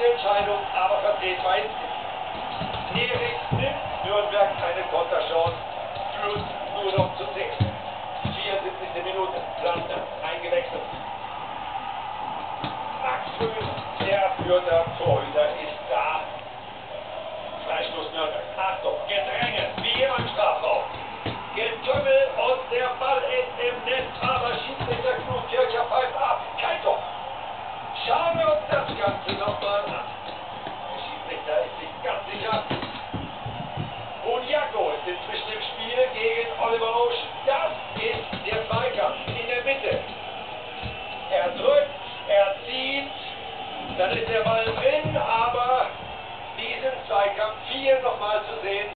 Harte Entscheidung, aber vertretbar ist sie. Erik nimmt Nürnberg eine Konterchance. Führt nur noch zu 6. 74. Minute. Landner eingewechselt. Max Höhn, der führende Torhüter, ist da. Freistoß Nürnberg. Achtung, Gedränge, wie immer im Strafraum. Getümmel und der Ball ist im Netz, aber Schiedsrichter Knut Kircher pfeift ab. Kein Tor. Schauen wir uns das Ganze nochmal an. Der Schiedsrichter ist sich ganz sicher. Onyako ist inzwischen im Spiel gegen Oliver Ocean. Das ist der Zweikampf in der Mitte. Er drückt, er zieht, dann ist der Ball drin, aber diesen Zweikampf hier nochmal zu sehen,